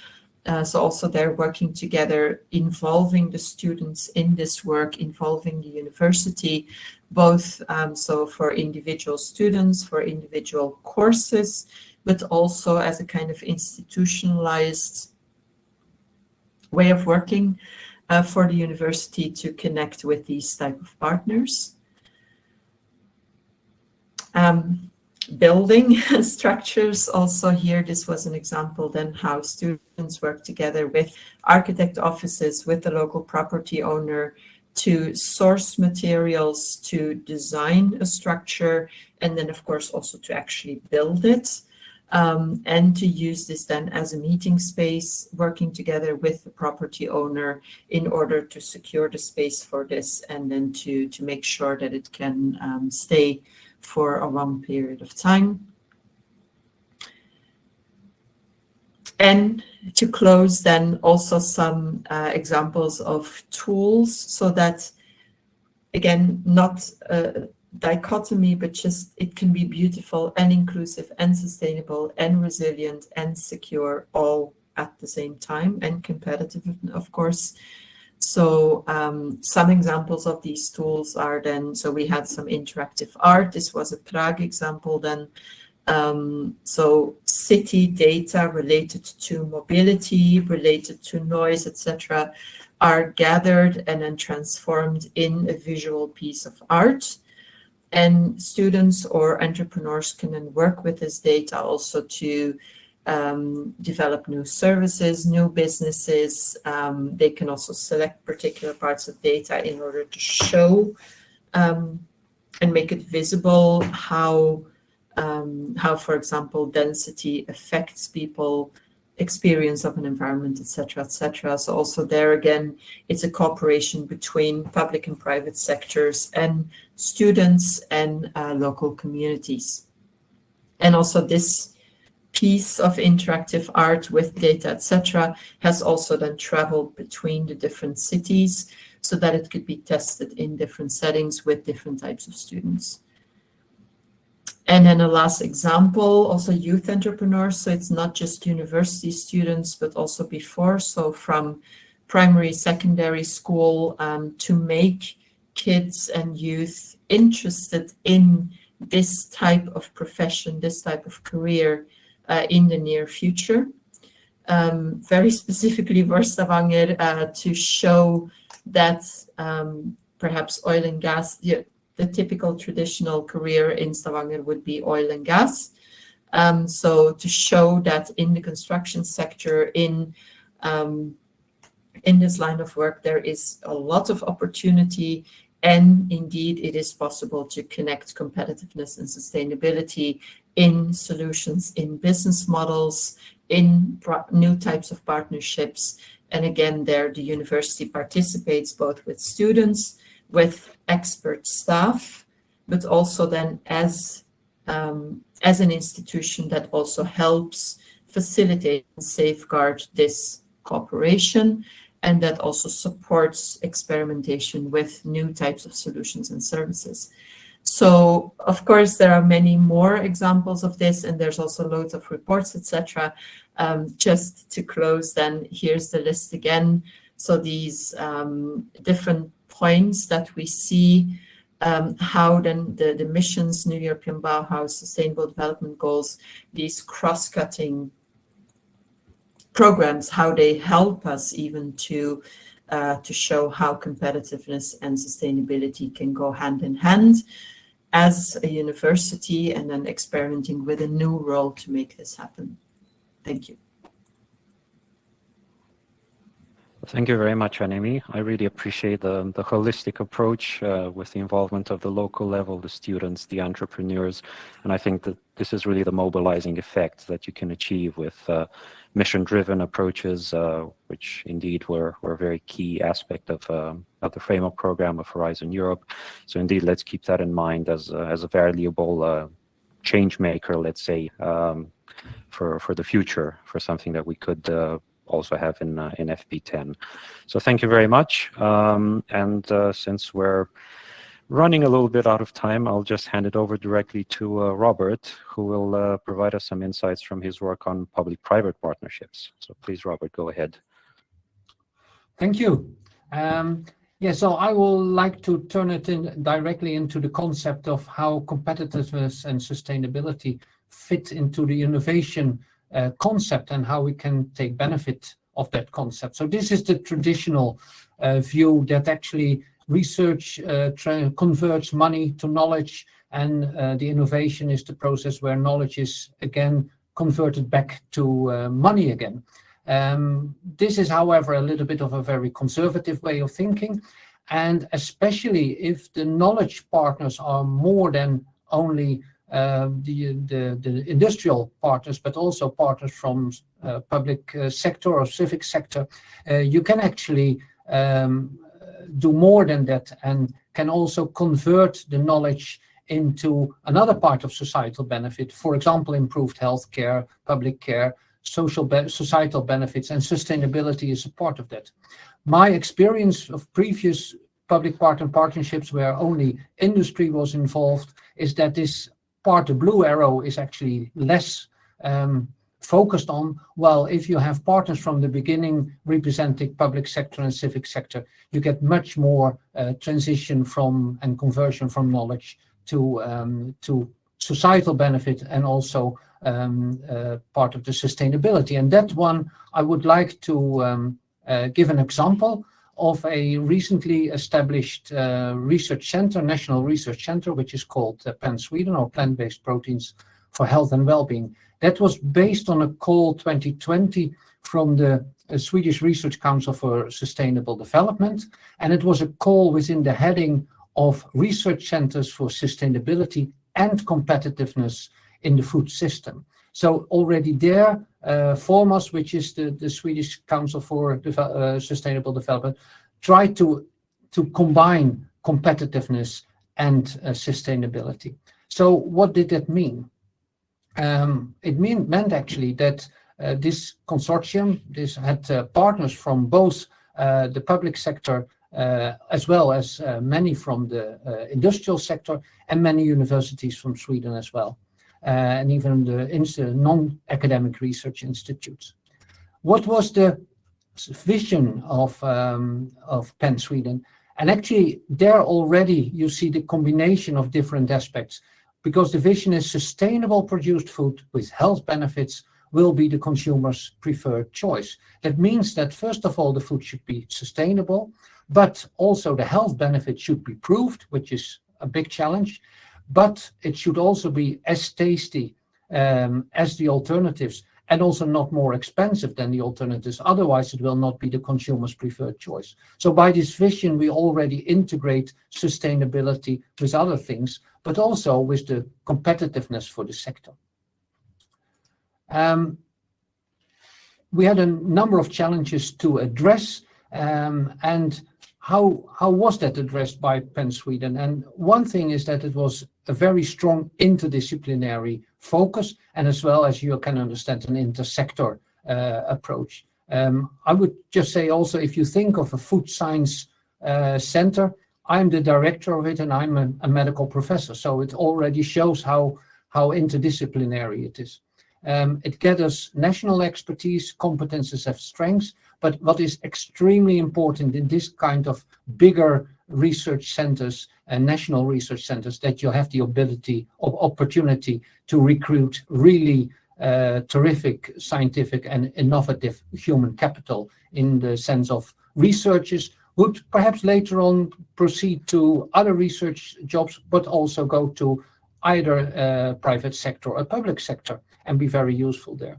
Speaker 3: So also they're working together, involving the students in this work, involving the university, both so for individual students, for individual courses, but also as a kind of institutionalized way of working for the university to connect with these type of partners. Building structures also here, this was an example then how students work together with architect offices, with the local property owner to source materials, to design a structure, and then of course also to actually build it. And to use this then as a meeting space, working together with the property owner in order to secure the space for this, and then to make sure that it can stay for a long period of time. And to close then also some examples of tools, so that again, not dichotomy, but just it can be beautiful and inclusive and sustainable and resilient and secure all at the same time, and competitive, of course. So some examples of these tools are then, so we had some interactive art. This was a Prague example then. So city data related to mobility, related to noise, etc., are gathered and then transformed in a visual piece of art. And students or entrepreneurs can then work with this data also to develop new services, new businesses. They can also select particular parts of data in order to show and make it visible how, for example, density affects people, experience of an environment, etc., etc. So also there again, it's a cooperation between public and private sectors and students and local communities. And also this piece of interactive art with data, etc., has also then traveled between the different cities so that it could be tested in different settings with different types of students. And then a last example, also youth entrepreneurs. So it's not just university students, but also before. So from primary, secondary school to make kids and youth interested in this type of profession, this type of career in the near future. Very specifically for Stavanger, to show that perhaps oil and gas, the typical traditional career in Stavanger would be oil and gas. So to show that in the construction sector, in this line of work, there is a lot of opportunity, and indeed it is possible to connect competitiveness and sustainability in solutions, in business models, in new types of partnerships. And again, there the university participates both with students, with expert staff, but also then as an institution that also helps facilitate and safeguard this cooperation, and that also supports experimentation with new types of solutions and services. So, of course, there are many more examples of this, and there's also loads of reports, etc. Just to close, then, here's the list again. So these different points that we see, how then the missions, New European Bauhaus, Sustainable Development Goals, these cross-cutting programs, how they help us even to show how competitiveness and sustainability can go hand in hand as a university, and then experimenting with a new role to make this happen. Thank you.
Speaker 1: Thank you very much, Anemi. I really appreciate the holistic approach with the involvement of the local level, the students, the entrepreneurs. And I think that this is really the mobilizing effect that you can achieve with mission-driven approaches, which indeed were a very key aspect of the framework program of Horizon Europe. So indeed, let's keep that in mind as a valuable change maker, let's say, for the future, for something that we could also have in FP10. So thank you very much. And since we're running a little bit out of time, I'll just hand it over directly to Robert, who will provide us some insights from his work on public-private partnerships. So please, Robert, go ahead.
Speaker 4: Thank you. Yeah, so I will like to turn it directly into the concept of how competitiveness and sustainability fit into the innovation concept and how we can take benefit of that concept. So this is the traditional view that actually research converts money to knowledge, and the innovation is the process where knowledge is again converted back to money again. This is, however, a little bit of a very conservative way of thinking, and especially if the knowledge partners are more than only the industrial partners, but also partners from public sector or civic sector, you can actually do more than that and can also convert the knowledge into another part of societal benefit. For example, improved healthcare, public care, societal benefits, and sustainability is a part of that. My experience of previous public-private partnerships where only industry was involved is that this part, the blue arrow, is actually less focused on, well, if you have partners from the beginning representing public sector and civic sector, you get much more transition from and conversion from knowledge to societal benefit, and also part of the sustainability. And that one, I would like to give an example of a recently established research center, national research center, which is called PEN Sweden, or Plant-Based Proteins for Health and Wellbeing. That was based on a call 2020 from the Swedish Research Council for Sustainable Development, and it was a call within the heading of Research Centers for Sustainability and Competitiveness in the Food System. So already there, FORMOS, which is the Swedish Council for Sustainable Development, tried to combine competitiveness and sustainability. So what did that mean? It meant actually that this consortium, this had partners from both the public sector as well as many from the industrial sector, and many universities from Sweden as well, and even the non-academic research institutes. What was the vision of PEN Sweden? And actually, there already you see the combination of different aspects, because the vision is sustainable produced food with health benefits will be the consumer's preferred choice. That means that, first of all, the food should be sustainable, but also the health benefits should be proved, which is a big challenge, but it should also be as tasty as the alternatives, and also not more expensive than the alternatives. Otherwise, it will not be the consumer's preferred choice. So by this vision, we already integrate sustainability with other things, but also with the competitiveness for the sector. We had a number of challenges to address, and how was that addressed by PEN Sweden? And one thing is that it was a very strong interdisciplinary focus, and as well as you can understand, an intersector approach. I would just say also, if you think of a food science center, I'm the director of it and I'm a medical professor. So it already shows how interdisciplinary it is. It gathers national expertise, competences and strengths, but what is extremely important in this kind of bigger research centers and national research centers, that you have the opportunity to recruit really terrific scientific and innovative human capital, in the sense of researchers would perhaps later on proceed to other research jobs, but also go to either private sector or public sector and be very useful there.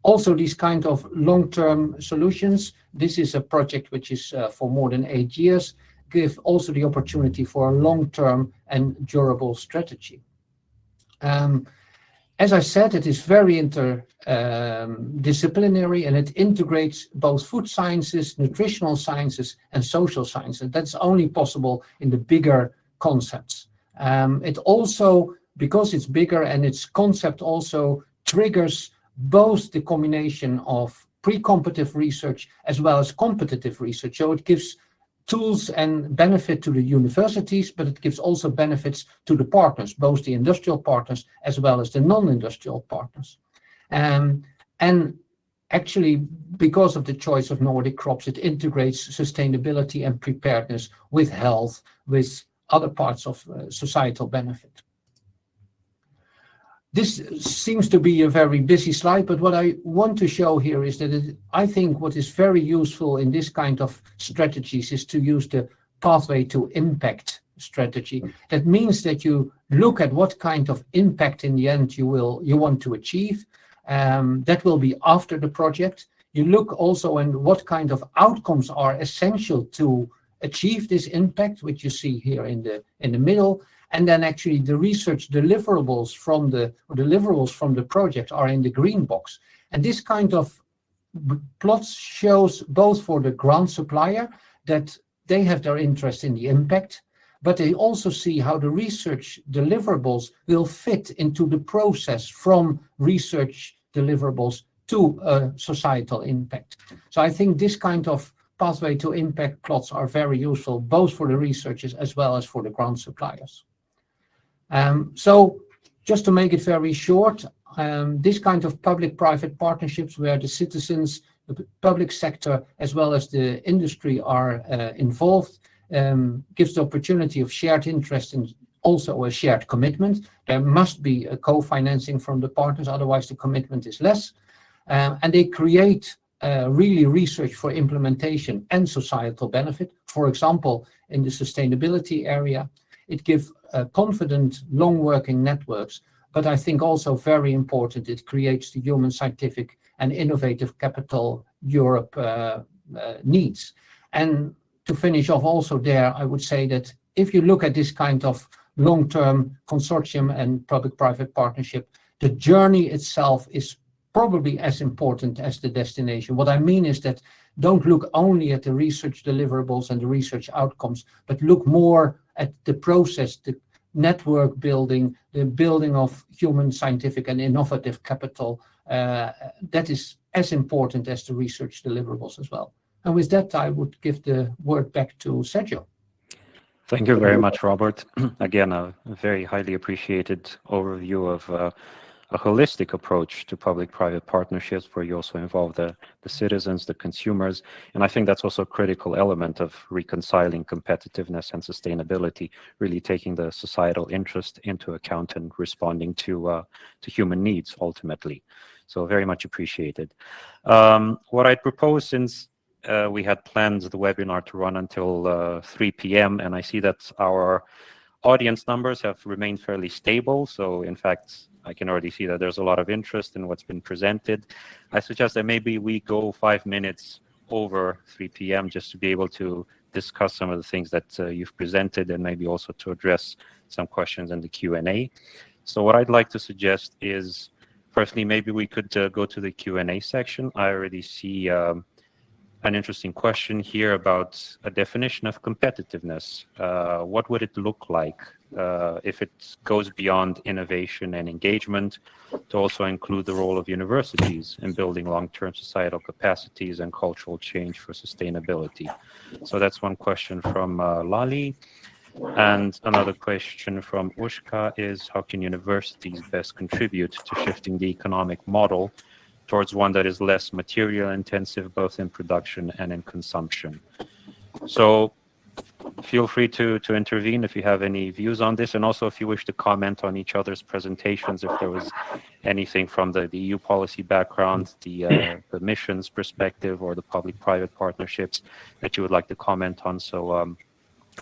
Speaker 4: Also, these kind of long-term solutions, this is a project which is for more than 8 years, give also the opportunity for a long-term and durable strategy. As I said, it is very interdisciplinary, and it integrates both food sciences, nutritional sciences, and social sciences. That's only possible in the bigger concepts. It also, because it's bigger, and its concept also triggers both the combination of pre-competitive research as well as competitive research. So it gives tools and benefit to the universities, but it gives also benefits to the partners, both the industrial partners as well as the non-industrial partners. And actually, because of the choice of Nordic crops, it integrates sustainability and preparedness with health, with other parts of societal benefit. This seems to be a very busy slide, but what I want to show here is that I think what is very useful in this kind of strategies is to use the pathway to impact strategy. That means that you look at what kind of impact in the end you want to achieve. That will be after the project. You look also at what kind of outcomes are essential to achieve this impact, which you see here in the middle. And then actually the research deliverables from the project are in the green box. And this kind of plots shows both for the grant supplier that they have their interest in the impact, but they also see how the research deliverables will fit into the process from research deliverables to a societal impact. So I think this kind of pathway to impact plots are very useful, both for the researchers as well as for the grant suppliers. So just to make it very short, this kind of public-private partnerships where the citizens, the public sector, as well as the industry are involved, gives the opportunity of shared interest and also a shared commitment. There must be a co-financing from the partners, otherwise the commitment is less. And they create really research for implementation and societal benefit. For example, in the sustainability area, it gives confident, long-working networks, but I think also very important, it creates the human, scientific, and innovative capital Europe needs. And to finish off also there, I would say that if you look at this kind of long-term consortium and public-private partnership, the journey itself is probably as important as the destination. What I mean is that don't look only at the research deliverables and the research outcomes, but look more at the process, the network building, the building of human, scientific, and innovative capital. That is as important as the research deliverables as well. And with that, I would give the word back to Sergio.
Speaker 1: Thank you very much, Robert. Again, a very highly appreciated overview of a holistic approach to public-private partnerships where you also involve the citizens, the consumers. And I think that's also a critical element of reconciling competitiveness and sustainability, really taking the societal interest into account and responding to human needs ultimately. So very much appreciated. What I'd propose, since we had planned the webinar to run until 3 p.m. and I see that our audience numbers have remained fairly stable. So in fact, I can already see that there's a lot of interest in what's been presented. I suggest that maybe we go 5 minutes over 3 p.m. just to be able to discuss some of the things that you've presented and maybe also to address some questions in the Q&A. So what I'd like to suggest is, firstly, maybe we could go to the Q&A section. I already see an interesting question here about a definition of competitiveness. What would it look like if it goes beyond innovation and engagement to also include the role of universities in building long-term societal capacities and cultural change for sustainability? So that's one question from Lali. And another question from Ushka is, how can universities best contribute to shifting the economic model towards one that is less material intensive, both in production and in consumption? So feel free to intervene if you have any views on this, and also if you wish to comment on each other's presentations, if there was anything from the EU policy background, the missions perspective, or the public-private partnerships that you would like to comment on. So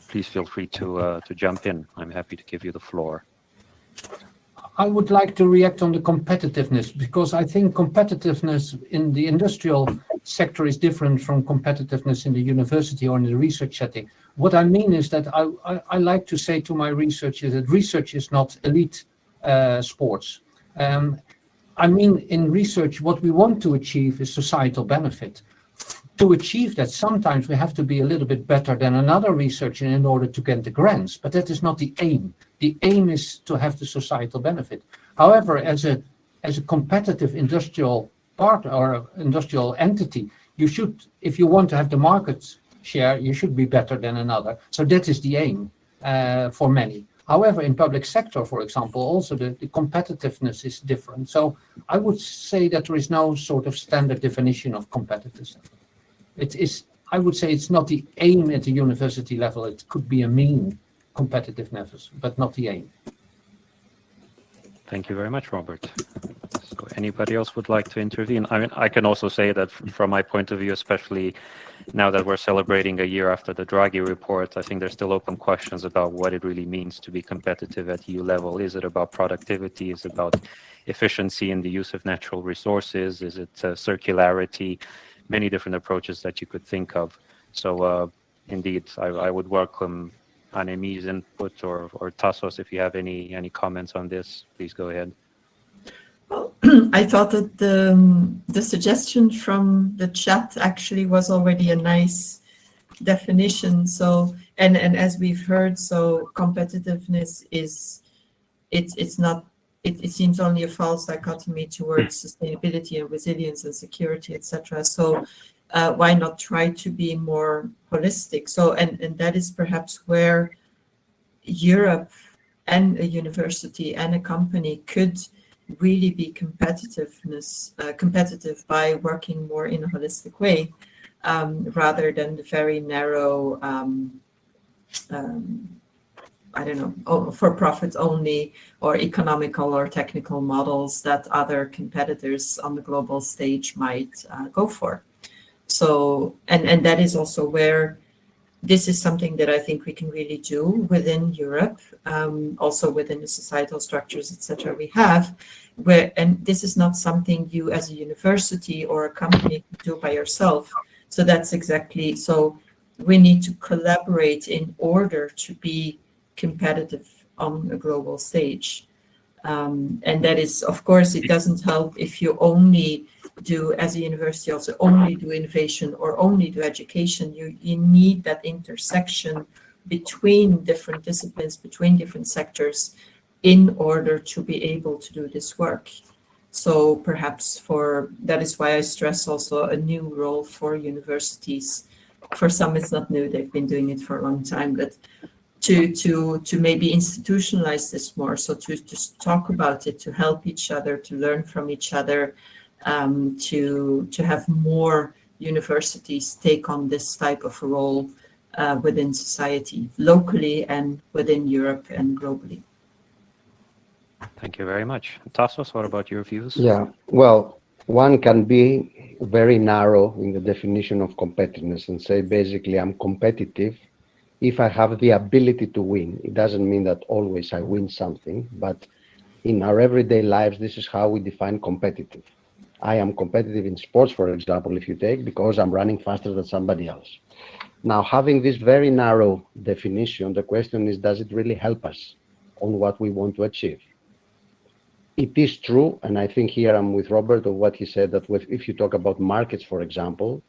Speaker 1: please feel free to jump in. I'm happy to give you the floor.
Speaker 4: I would like to react on the competitiveness, because I think competitiveness in the industrial sector is different from competitiveness in the university or in the research setting. What I mean is that I like to say to my researchers that research is not elite sports. I mean, in research, what we want to achieve is societal benefit. To achieve that, sometimes we have to be a little bit better than another researcher in order to get the grants, but that is not the aim. The aim is to have the societal benefit. However, as a competitive industrial partner or industrial entity, you should, if you want to have the market share, you should be better than another. So that is the aim for many. However, in public sector, for example, also the competitiveness is different. So I would say that there is no sort of standard definition of competitiveness. It is, I would say, it's not the aim at the university level. It could be a mean competitiveness, but not the aim.
Speaker 1: Thank you very much, Robert. So anybody else would like to intervene? I mean, I can also say that from my point of view, especially now that we're celebrating a year after the Draghi report, I think there's still open questions about what it really means to be competitive at EU level. Is it about productivity? Is it about efficiency in the use of natural resources? Is it circularity? Many different approaches that you could think of. So indeed, I would welcome Anemi's input or Tassos, if you have any comments on this, please go ahead.
Speaker 3: Well, I thought that the suggestion from the chat actually was already a nice definition. So and as we've heard, so competitiveness is it's not. It seems only a false dichotomy towards sustainability and resilience and security, etc. So why not try to be more holistic? So and that is perhaps where Europe and a university and a company could really be competitive by working more in a holistic way, rather than the very narrow I don't know, for profit only or economical or technical models that other competitors on the global stage might go for. So, and that is also where this is something that I think we can really do within Europe, also within the societal structures, etc. we have, where, and this is not something you as a university or a company can do by yourself. So that's exactly, so we need to collaborate in order to be competitive on a global stage. And that is, of course, it doesn't help if you only do, as a university, also only do innovation or only do education. You need that intersection between different disciplines, between different sectors, in order to be able to do this work. So perhaps that is why I stress also a new role for universities. For some, it's not new, they've been doing it for a long time, but to maybe institutionalize this more. So to just talk about it, to help each other, to learn from each other, to have more universities take on this type of role within society, locally and within Europe and globally.
Speaker 1: Thank you very much. Tassos, what about your views?
Speaker 2: Yeah, well, one can be very narrow in the definition of competitiveness and say, basically, I'm competitive if I have the ability to win. It doesn't mean that always I win something, but in our everyday lives, this is how we define competitive. I am competitive in sports, for example, if you take, because I'm running faster than somebody else. Now, having this very narrow definition, the question is, does it really help us on what we want to achieve? It is true, and I think here I'm with Robert of what he said, that if you talk about markets, for example,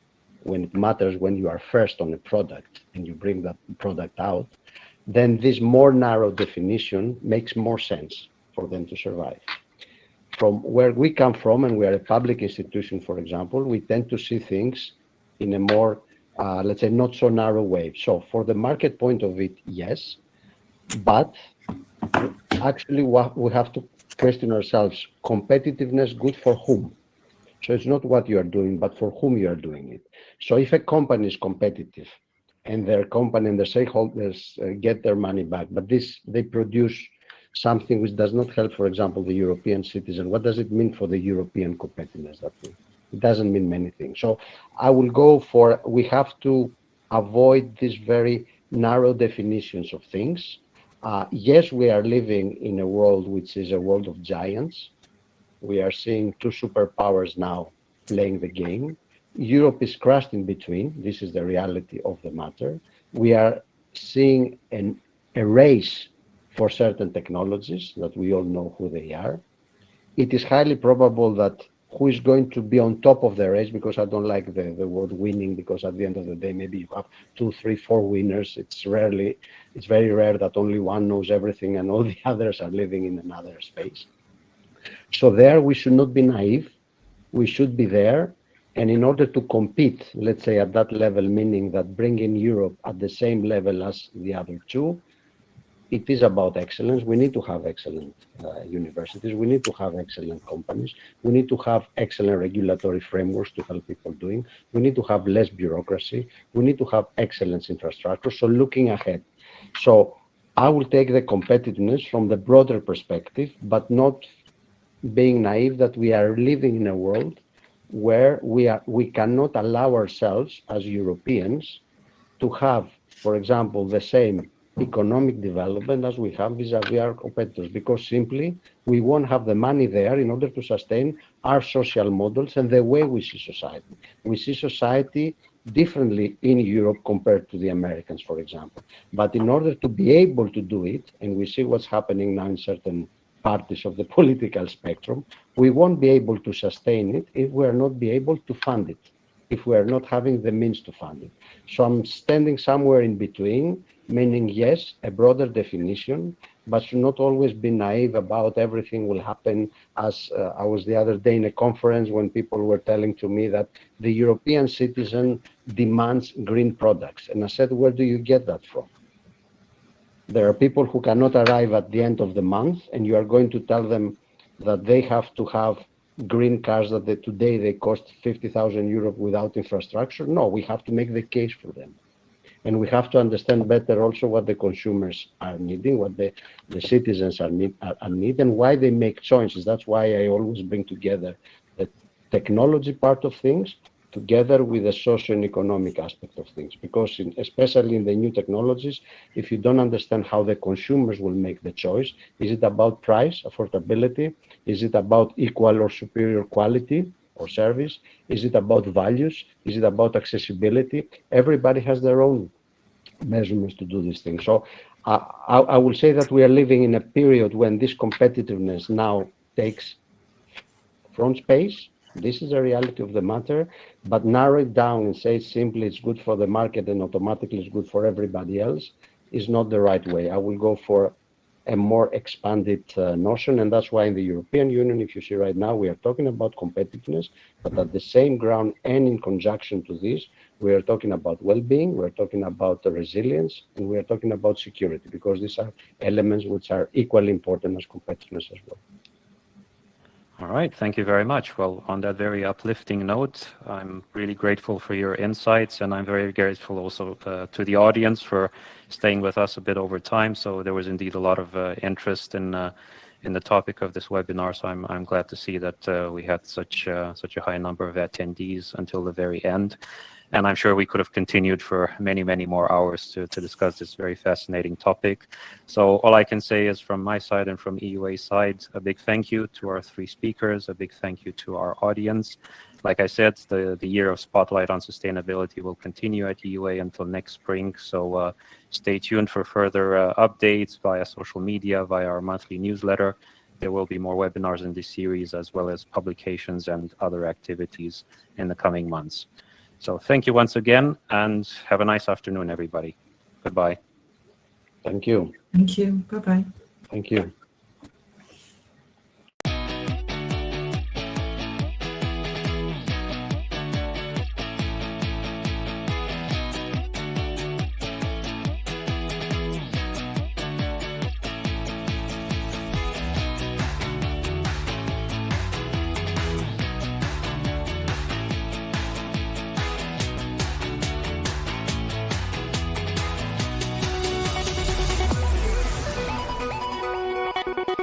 Speaker 2: when it matters, when you are first on a product and you bring that product out, then this more narrow definition makes more sense for them to survive. From where we come from, and we are a public institution, for example, we tend to see things in a more, let's say, not so narrow way. So for the market point of it, yes, but actually what we have to question ourselves, competitiveness good for whom? So it's not what you are doing, but for whom you are doing it. So if a company is competitive and their company and their stakeholders get their money back, but they produce something which does not help, for example, the European citizen, what does it mean for the European competitiveness? That thing? It doesn't mean many things. So I will go for, we have to avoid these very narrow definitions of things. Yes, we are living in a world which is a world of giants. We are seeing two superpowers now playing the game. Europe is crushed in between. This is the reality of the matter. We are seeing a race for certain technologies that we all know who they are. It is highly probable that who is going to be on top of the race, because I don't like the word winning, because at the end of the day, maybe you have 2, 3, 4 winners. It's very rare that only one knows everything and all the others are living in another space. So there, we should not be naive. We should be there. And in order to compete, let's say at that level, meaning that bringing Europe at the same level as the other two, it is about excellence. We need to have excellent universities. We need to have excellent companies. We need to have excellent regulatory frameworks to help people doing. We need to have less bureaucracy. We need to have excellence infrastructure. So looking ahead. So I will take the competitiveness from the broader perspective, but not being naive that we are living in a world where we cannot allow ourselves as Europeans to have, for example, the same economic development as we have vis-a-vis our competitors, because simply we won't have the money there in order to sustain our social models and the way we see society. We see society differently in Europe compared to the Americans, for example. But in order to be able to do it, and we see what's happening now in certain parties of the political spectrum, we won't be able to sustain it if we're not be able to fund it, if we're not having the means to fund it. So I'm standing somewhere in between, meaning yes, a broader definition, but should not always be naive about everything will happen. As I was the other day in a conference when people were telling to me that the European citizen demands green products. And I said, where do you get that from? There are people who cannot arrive at the end of the month, and you are going to tell them that they have to have green cars that today they cost 50,000 euros without infrastructure. No, we have to make the case for them. And we have to understand better also what the consumers are needing, what the citizens are need, and why they make choices. That's why I always bring together the technology part of things together with the social and economic aspect of things. Because especially in the new technologies, if you don't understand how the consumers will make the choice, is it about price, affordability? Is it about equal or superior quality or service? Is it about values? Is it about accessibility? Everybody has their own measurements to do these things. So I will say that we are living in a period when this competitiveness now takes front space. This is the reality of the matter, but narrow it down and say simply it's good for the market and automatically it's good for everybody else is not the right way. I will go for a more expanded notion. And that's why in the European Union, if you see right now, we are talking about competitiveness, but at the same ground and in conjunction to this, we are talking about well-being, we're talking about the resilience, and we are talking about security, because these are elements which are equally important as competitiveness as well.
Speaker 1: All right, thank you very much. Well, on that very uplifting note, I'm really grateful for your insights, and I'm very grateful also to the audience for staying with us a bit over time. So there was indeed a lot of interest in the topic of this webinar. So I'm glad to see that we had such a high number of attendees until the very end. And I'm sure we could have continued for many, many more hours to discuss this very fascinating topic. So all I can say is from my side and from EUA's side, a big thank you to our three speakers, a big thank you to our audience. Like I said, the year of Spotlight on Sustainability will continue at EUA until next spring. So stay tuned for further updates via social media, via our monthly newsletter. There will be more webinars in this series, as well as publications and other activities in the coming months. So thank you once again, and have a nice afternoon, everybody. Goodbye.
Speaker 2: Thank you.
Speaker 3: Thank you. Bye-bye.
Speaker 2: Thank you.